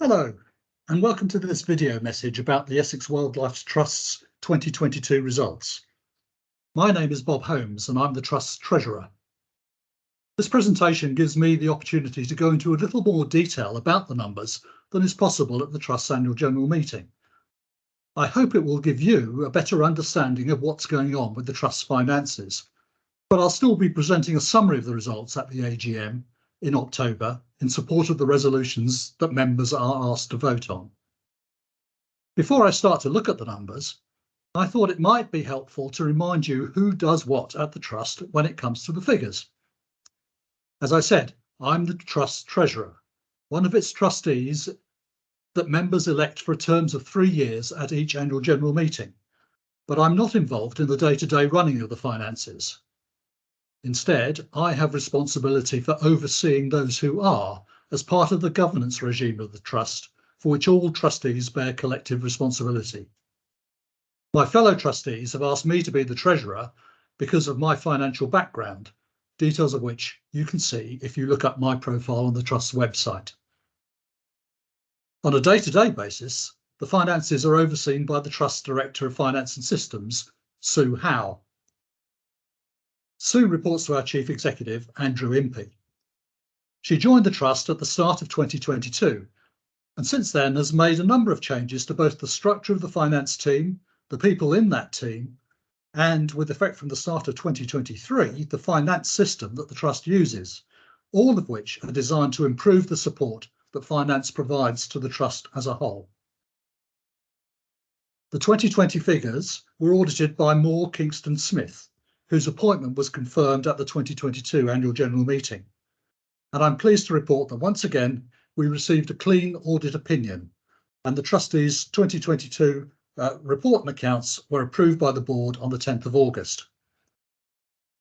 Hello, and welcome to this video message about the Essex Wildlife Trust's 2022 results. My name is Bob Holmes, and I'm the Trust's Treasurer. This presentation gives me the opportunity to go into a little more detail about the numbers than is possible at the Trust's annual general meeting. I hope it will give you a better understanding of what's going on with the Trust's finances, but I'll still be presenting a summary of the results at the AGM in October in support of the resolutions that members are asked to vote on. Before I start to look at the numbers, I thought it might be helpful to remind you who does what at the Trust when it comes to the figures. As I said, I'm the Trust's Treasurer, one of its trustees that members elect for terms of 3 years at each annual general meeting, but I'm not involved in the day-to-day running of the finances. Instead, I have responsibility for overseeing those who are, as part of the governance regime of the Trust, for which all trustees bear collective responsibility. My fellow trustees have asked me to be the Treasurer because of my financial background, details of which you can see if you look up my profile on the Trust's website. On a day-to-day basis, the finances are overseen by the Trust's Director of Finance and Systems, Sue Howe. Sue reports to our Chief Executive, Andrew Impey. She joined the Trust at the start of 2022, and since then has made a number of changes to both the structure of the finance team, the people in that team, and with effect from the start of 2023, the finance system that the Trust uses, all of which are designed to improve the support that finance provides to the Trust as a whole. The 2020 figures were audited by Moore Kingston Smith, whose appointment was confirmed at the 2022 annual general meeting. And I'm pleased to report that once again, we received a clean audit opinion, and the trustees' 2022 report and accounts were approved by the board on the 10th of August.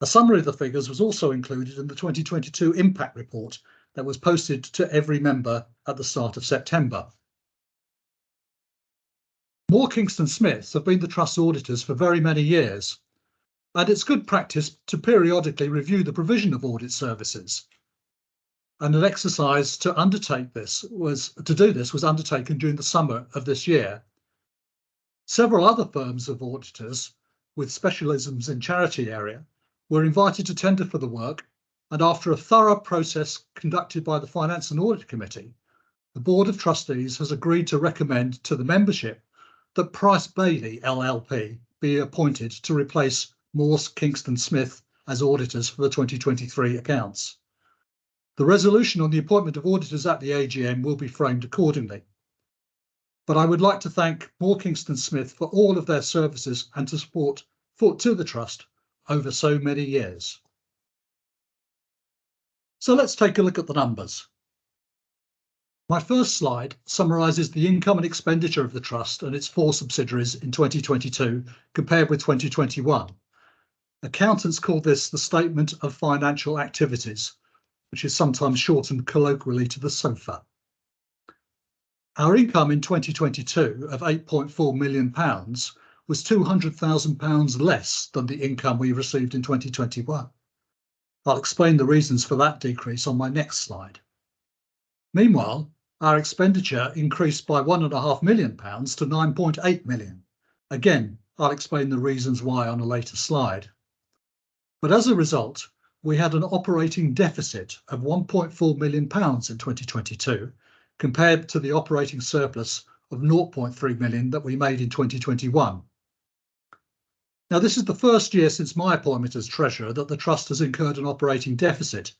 A summary of the figures was also included in the 2022 impact report that was posted to every member at the start of September. Moore Kingston Smith have been the Trust's auditors for very many years, and it's good practice to periodically review the provision of audit services. And an exercise to do this was undertaken during the summer of this year. Several other firms of auditors with specialisms in charity area were invited to tender for the work, and after a thorough process conducted by the Finance and Audit Committee, the Board of Trustees has agreed to recommend to the membership that Price Bailey LLP be appointed to replace Moore Kingston Smith as auditors for the 2023 accounts. The resolution on the appointment of auditors at the AGM will be framed accordingly. But I would like to thank Moore Kingston Smith for all of their services and to support to the Trust over so many years. So let's take a look at the numbers. My first slide summarises the income and expenditure of the Trust and its 4 subsidiaries in 2022 compared with 2021. Accountants call this the Statement of Financial Activities, which is sometimes shortened colloquially to the SOFA. Our income in 2022 of £8.4 million was £200,000 less than the income we received in 2021. I'll explain the reasons for that decrease on my next slide. Meanwhile, our expenditure increased by £1.5 million to £9.8 million. Again, I'll explain the reasons why on a later slide. But as a result, we had an operating deficit of £1.4 million in 2022, compared to the operating surplus of £0.3 million that we made in 2021. Now, this is the first year since my appointment as Treasurer that the Trust has incurred an operating deficit,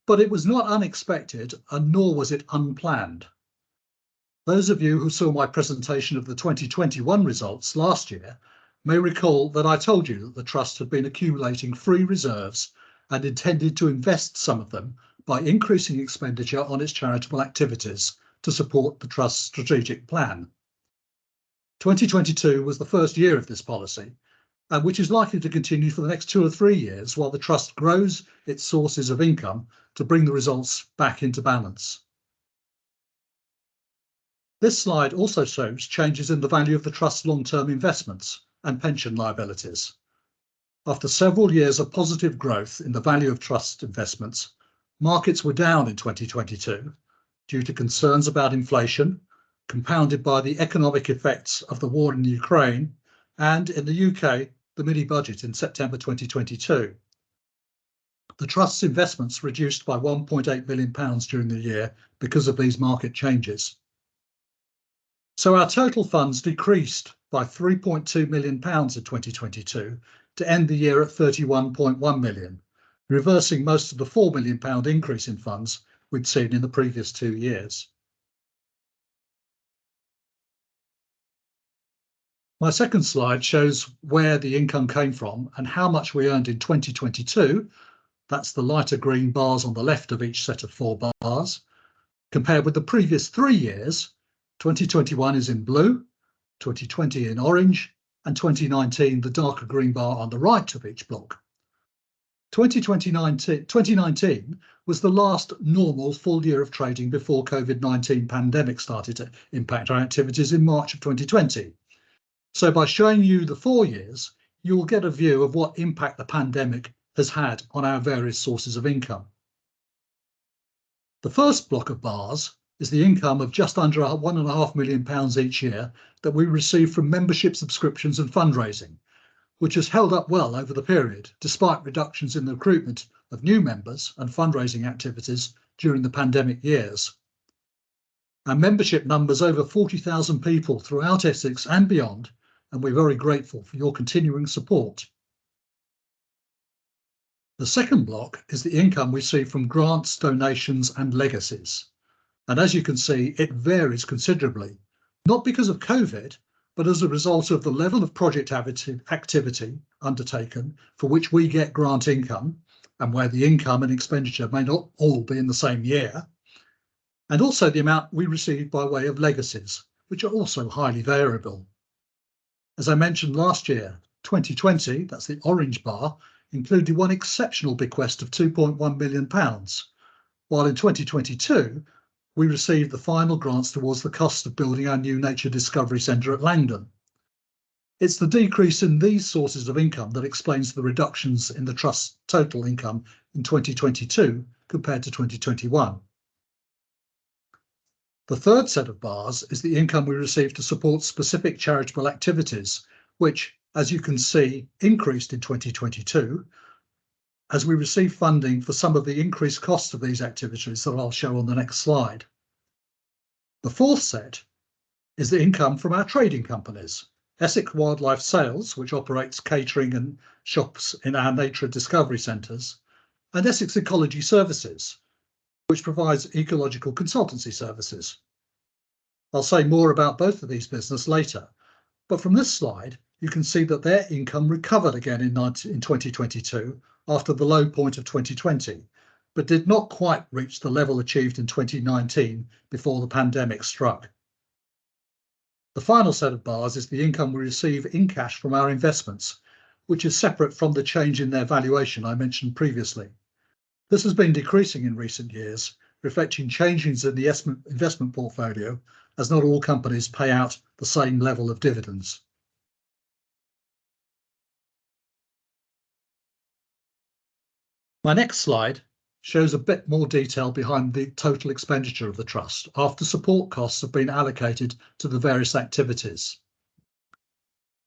but it was not unexpected and nor was it unplanned. Those of you who saw my presentation of the 2021 results last year may recall that I told you that the Trust had been accumulating free reserves and intended to invest some of them by increasing expenditure on its charitable activities to support the Trust's strategic plan. 2022 was the first year of this policy, which is likely to continue for the next 2 or 3 years while the Trust grows its sources of income to bring the results back into balance. This slide also shows changes in the value of the Trust's long-term investments and pension liabilities. After several years of positive growth in the value of Trust investments, markets were down in 2022 due to concerns about inflation, compounded by the economic effects of the war in Ukraine, and in the UK, the mini-budget in September 2022. The Trust's investments reduced by £1.8 million during the year because of these market changes. So our total funds decreased by £3.2 million in 2022 to end the year at £31.1 million, reversing most of the £4 million increase in funds we'd seen in the previous 2 years. My second slide shows where the income came from and how much we earned in 2022. That's the lighter green bars on the left of each set of 4 bars, compared with the previous 3 years. 2021 is in blue, 2020 in orange, and 2019 the darker green bar on the right of each block. 2019 was the last normal full year of trading before COVID-19 pandemic started to impact our activities in March of 2020. So by showing you the 4 years, you will get a view of what impact the pandemic has had on our various sources of income. The first block of bars is the income of just under £1.5 million each year that we receive from membership subscriptions and fundraising, which has held up well over the period, despite reductions in the recruitment of new members and fundraising activities during the pandemic years. Our membership numbers over 40,000 people throughout Essex and beyond, and we're very grateful for your continuing support. The second block is the income we see from grants, donations and legacies. And as you can see, it varies considerably, not because of COVID, but as a result of the level of project activity undertaken for which we get grant income, and where the income and expenditure may not all be in the same year, and also the amount we receive by way of legacies, which are also highly variable. As I mentioned last year, 2020, that's the orange bar, included one exceptional bequest of £2.1 million, while in 2022, we received the final grants towards the cost of building our new Nature Discovery Centre at Langdon. It's the decrease in these sources of income that explains the reductions in the Trust's total income in 2022 compared to 2021. The third set of bars is the income we receive to support specific charitable activities, which, as you can see, increased in 2022 as we receive funding for some of the increased costs of these activities that I'll show on the next slide. The fourth set is the income from our trading companies, Essex Wildlife Sales, which operates catering and shops in our nature discovery centres, and Essex Ecology Services, which provides ecological consultancy services. I'll say more about both of these businesses later, but from this slide, you can see that their income recovered again in 2022 after the low point of 2020, but did not quite reach the level achieved in 2019 before the pandemic struck. The final set of bars is the income we receive in cash from our investments, which is separate from the change in their valuation I mentioned previously. This has been decreasing in recent years, reflecting changes in the investment portfolio, as not all companies pay out the same level of dividends. My next slide shows a bit more detail behind the total expenditure of the Trust after support costs have been allocated to the various activities.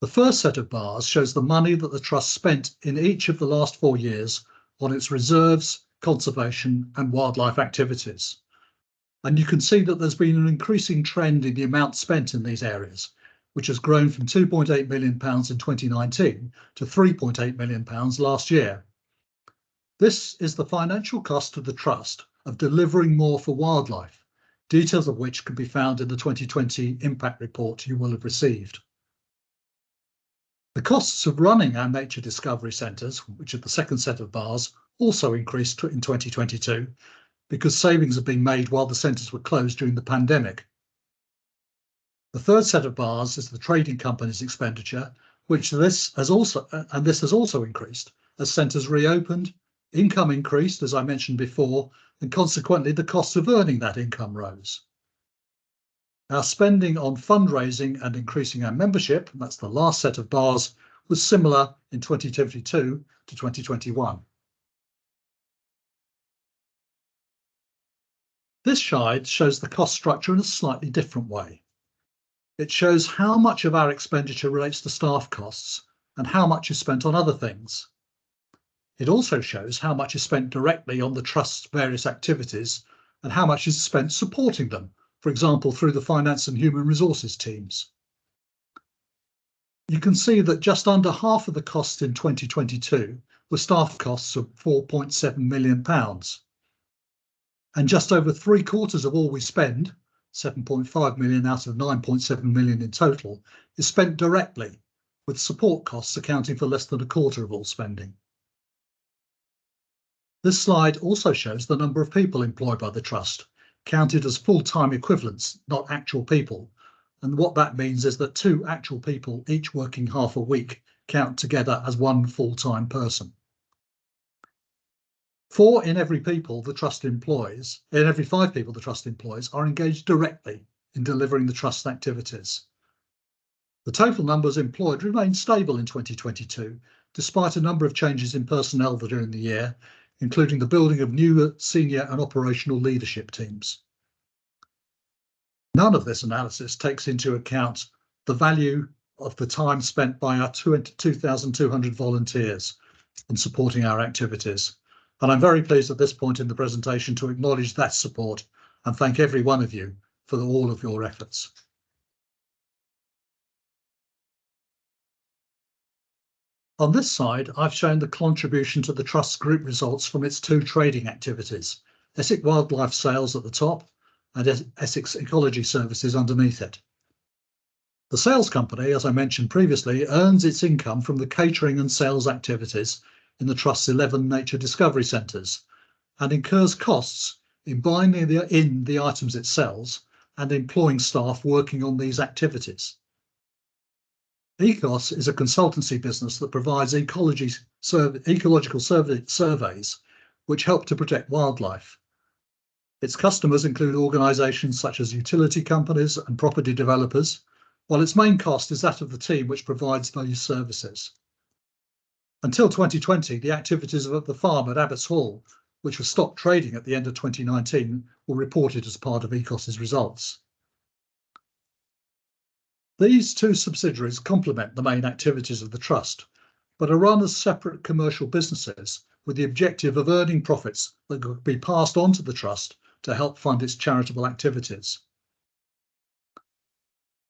The first set of bars shows the money that the Trust spent in each of the last 4 years on its reserves, conservation and wildlife activities. And you can see that there's been an increasing trend in the amount spent in these areas, which has grown from £2.8 million in 2019 to £3.8 million last year. This is the financial cost of the Trust of delivering more for wildlife, details of which can be found in the 2020 impact report you will have received. The costs of running our nature discovery centres, which are the second set of bars, also increased in 2022 because savings have been made while the centres were closed during the pandemic. The third set of bars is the trading company's expenditure, which this has also increased as centres reopened, income increased, as I mentioned before, and consequently the cost of earning that income rose. Our spending on fundraising and increasing our membership, that's the last set of bars, was similar in 2022 to 2021. This slide shows the cost structure in a slightly different way. It shows how much of our expenditure relates to staff costs and how much is spent on other things. It also shows how much is spent directly on the Trust's various activities and how much is spent supporting them, for example, through the finance and human resources teams. You can see that just under half of the costs in 2022 were staff costs of £4.7 million. And just over 3/4 of all we spend, 7.5 million out of 9.7 million in total, is spent directly, with support costs accounting for less than 1/4 of all spending. This slide also shows the number of people employed by the Trust, counted as full-time equivalents, not actual people. And what that means is that 2 actual people, each working half a week, count together as 1 full-time person. 4 in every 5 people the Trust employs are engaged directly in delivering the Trust activities. The total numbers employed remained stable in 2022, despite a number of changes in personnel during the year, including the building of new senior and operational leadership teams. None of this analysis takes into account the value of the time spent by our 2,200 volunteers in supporting our activities. And I'm very pleased at this point in the presentation to acknowledge that support and thank every one of you for all of your efforts. On this side, I've shown the contribution to the Trust's group results from its 2 trading activities, Essex Wildlife Sales at the top and Essex Ecology Services underneath it. The sales company, as I mentioned previously, earns its income from the catering and sales activities in the Trust's 11 nature discovery centres and incurs costs in buying in the items it sells and employing staff working on these activities. ECOS is a consultancy business that provides ecological surveys which help to protect wildlife. Its customers include organisations such as utility companies and property developers, while its main cost is that of the team which provides those services. Until 2020, the activities of the farm at Abbots Hall, which was stopped trading at the end of 2019, were reported as part of ECOS's results. These 2 subsidiaries complement the main activities of the Trust, but are run as separate commercial businesses with the objective of earning profits that could be passed on to the Trust to help fund its charitable activities.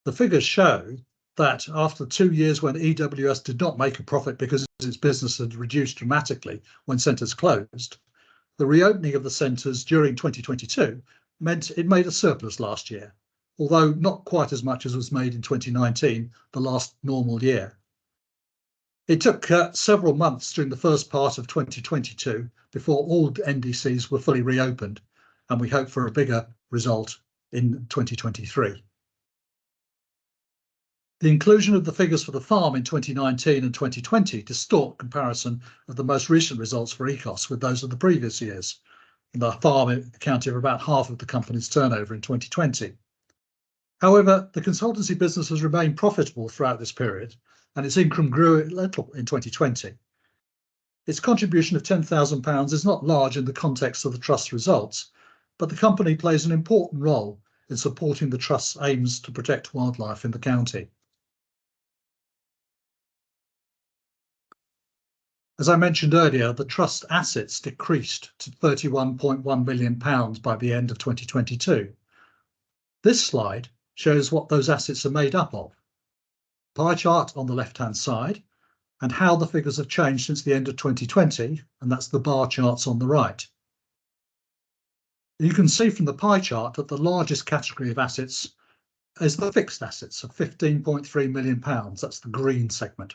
The figures show that after 2 years when EWS did not make a profit because its business had reduced dramatically when centres closed, the reopening of the centres during 2022 meant it made a surplus last year, although not quite as much as was made in 2019, the last normal year. It took several months during the first part of 2022 before all NDCs were fully reopened, and we hope for a bigger result in 2023. The inclusion of the figures for the farm in 2019 and 2020 distort comparison of the most recent results for ECOS with those of the previous years. The farm accounted for about half of the company's turnover in 2020. However, the consultancy business has remained profitable throughout this period, and its income grew a little in 2020. Its contribution of £10,000 is not large in the context of the Trust's results, but the company plays an important role in supporting the Trust's aims to protect wildlife in the county. As I mentioned earlier, the Trust's assets decreased to £31.1 million by the end of 2022. This slide shows what those assets are made up of. Pie chart on the left-hand side, and how the figures have changed since the end of 2020, and that's the bar charts on the right. You can see from the pie chart that the largest category of assets is the fixed assets of £15.3 million. That's the green segment.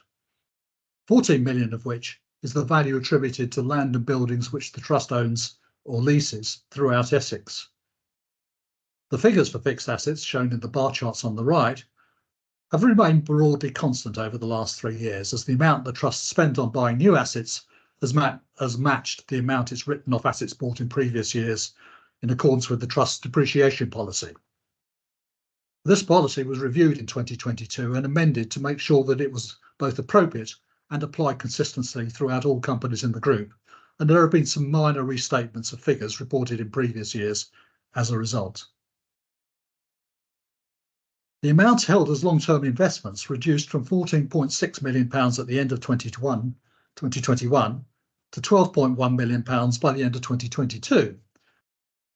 14 million of which is the value attributed to land and buildings which the Trust owns or leases throughout Essex. The figures for fixed assets shown in the bar charts on the right have remained broadly constant over the last 3 years, as the amount the Trust spent on buying new assets has matched the amount it's written off assets bought in previous years in accordance with the Trust's depreciation policy. This policy was reviewed in 2022 and amended to make sure that it was both appropriate and applied consistently throughout all companies in the group, and there have been some minor restatements of figures reported in previous years as a result. The amount held as long-term investments reduced from £14.6 million at the end of 2021 to £12.1 million by the end of 2022.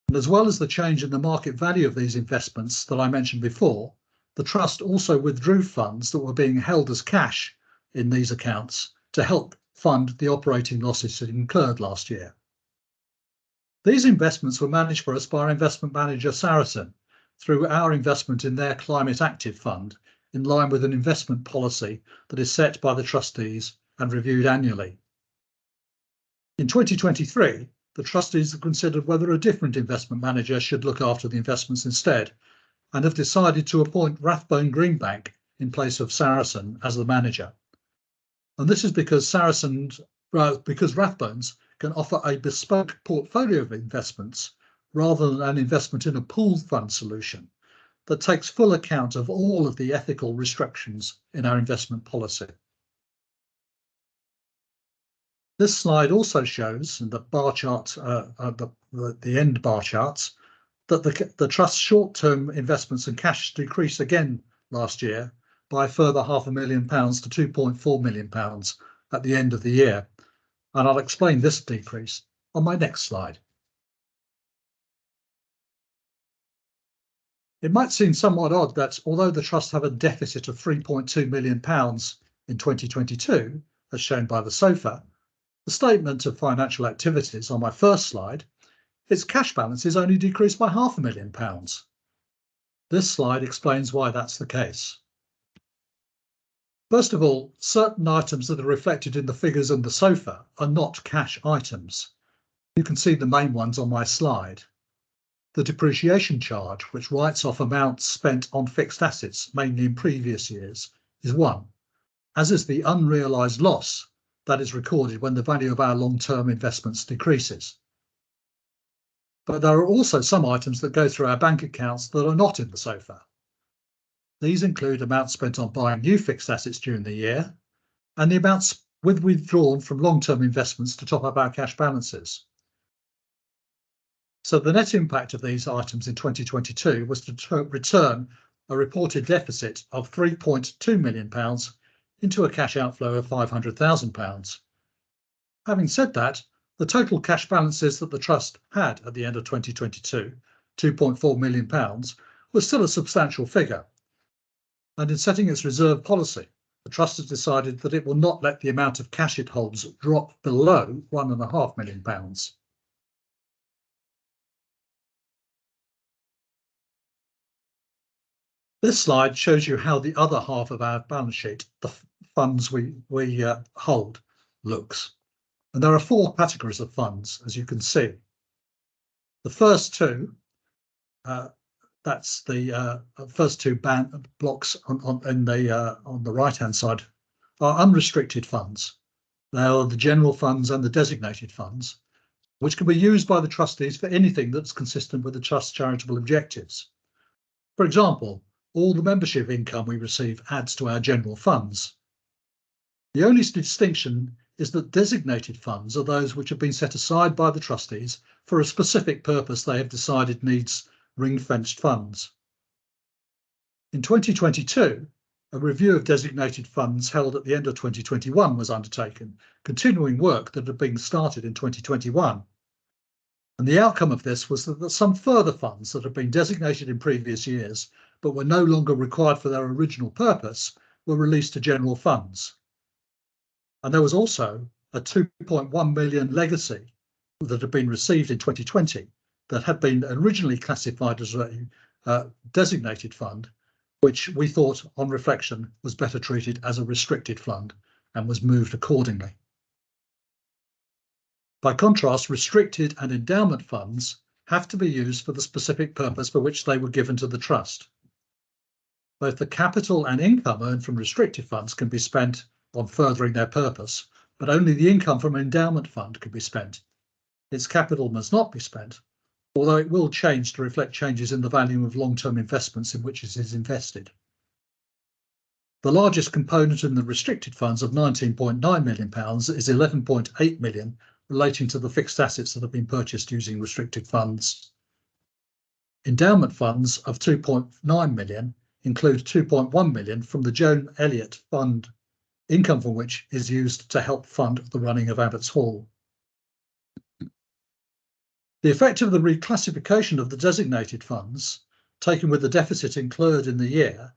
And as well as the change in the market value of these investments that I mentioned before, the Trust also withdrew funds that were being held as cash in these accounts to help fund the operating losses it incurred last year. These investments were managed for us by our investment manager, Saracen, through our investment in their Climate Active Fund, in line with an investment policy that is set by the trustees and reviewed annually. In 2023, the trustees have considered whether a different investment manager should look after the investments instead, and have decided to appoint Rathbone Greenbank in place of Saracen as the manager. And this is because Rathbones can offer a bespoke portfolio of investments rather than an investment in a pooled fund solution that takes full account of all of the ethical restrictions in our investment policy. This slide also shows in the bar chart, the end bar charts, that the Trust's short-term investments and cash decreased again last year by a further £500,000 to £2.4 million at the end of the year. And I'll explain this decrease on my next slide. It might seem somewhat odd that although the Trust have a deficit of £3.2 million in 2022, as shown by the SOFA, the statement of financial activities on my first slide, its cash balance is only decreased by £500,000. This slide explains why that's the case. First of all, certain items that are reflected in the figures in the SOFA are not cash items. You can see the main ones on my slide. The depreciation charge, which writes off amounts spent on fixed assets, mainly in previous years, is one, as is the unrealised loss that is recorded when the value of our long-term investments decreases. But there are also some items that go through our bank accounts that are not in the SOFA. These include amounts spent on buying new fixed assets during the year and the amounts withdrawn from long-term investments to top up our cash balances. So the net impact of these items in 2022 was to return a reported deficit of £3.2 million into a cash outflow of £500,000. Having said that, the total cash balances that the Trust had at the end of 2022, £2.4 million, was still a substantial figure. And in setting its reserve policy, the Trust has decided that it will not let the amount of cash it holds drop below £1.5 million. This slide shows you how the other half of our balance sheet, the funds we hold, looks. And there are four categories of funds, as you can see. The first two, that's the first two blocks on the right-hand side, are unrestricted funds. They are the general funds and the designated funds, which can be used by the trustees for anything that's consistent with the Trust's charitable objectives. For example, all the membership income we receive adds to our general funds. The only distinction is that designated funds are those which have been set aside by the trustees for a specific purpose they have decided needs ring-fenced funds. In 2022, a review of designated funds held at the end of 2021 was undertaken, continuing work that had been started in 2021. And the outcome of this was that some further funds that had been designated in previous years but were no longer required for their original purpose were released to general funds. And there was also a £2.1 million legacy that had been received in 2020 that had been originally classified as a designated fund, which we thought on reflection was better treated as a restricted fund and was moved accordingly. By contrast, restricted and endowment funds have to be used for the specific purpose for which they were given to the Trust. Both the capital and income earned from restricted funds can be spent on furthering their purpose, but only the income from an endowment fund can be spent. Its capital must not be spent, although it will change to reflect changes in the value of long-term investments in which it is invested. The largest component in the restricted funds of £19.9 million is £11.8 million relating to the fixed assets that have been purchased using restricted funds. Endowment funds of 2.9 million include 2.1 million from the Joan Elliott Fund, income from which is used to help fund the running of Abbots Hall. The effect of the reclassification of the designated funds, taken with the deficit incurred in the year,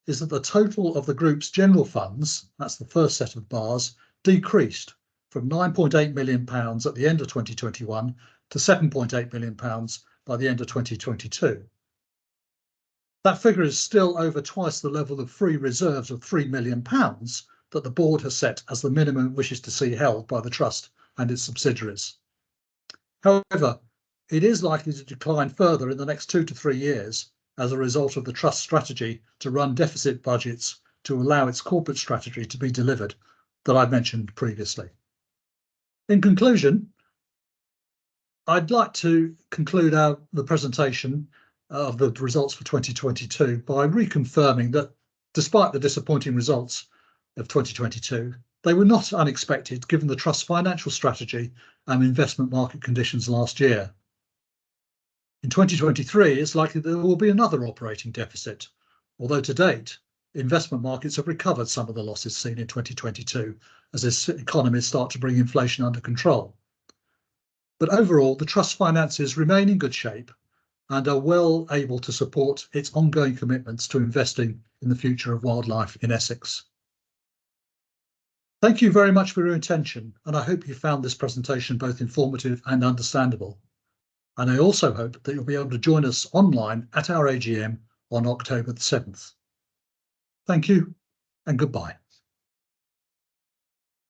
is that the total of the group's general funds, that's the first set of bars, decreased from £9.8 million at the end of 2021 to £7.8 million by the end of 2022. That figure is still over twice the level of free reserves of £3 million that the board has set as the minimum it wishes to see held by the trust and its subsidiaries. However, it is likely to decline further in the next 2 to 3 years as a result of the trust's strategy to run deficit budgets to allow its corporate strategy to be delivered that I mentioned previously. In conclusion, I'd like to conclude the presentation of the results for 2022 by reconfirming that despite the disappointing results of 2022, they were not unexpected given the trust's financial strategy and investment market conditions last year. In 2023, it's likely there will be another operating deficit, although to date, investment markets have recovered some of the losses seen in 2022 as economies start to bring inflation under control. But overall, the trust's finances remain in good shape and are well able to support its ongoing commitments to investing in the future of wildlife in Essex. Thank you very much for your attention, and I hope you found this presentation both informative and understandable. And I also hope that you'll be able to join us online at our AGM on October the 7th. Thank you and goodbye.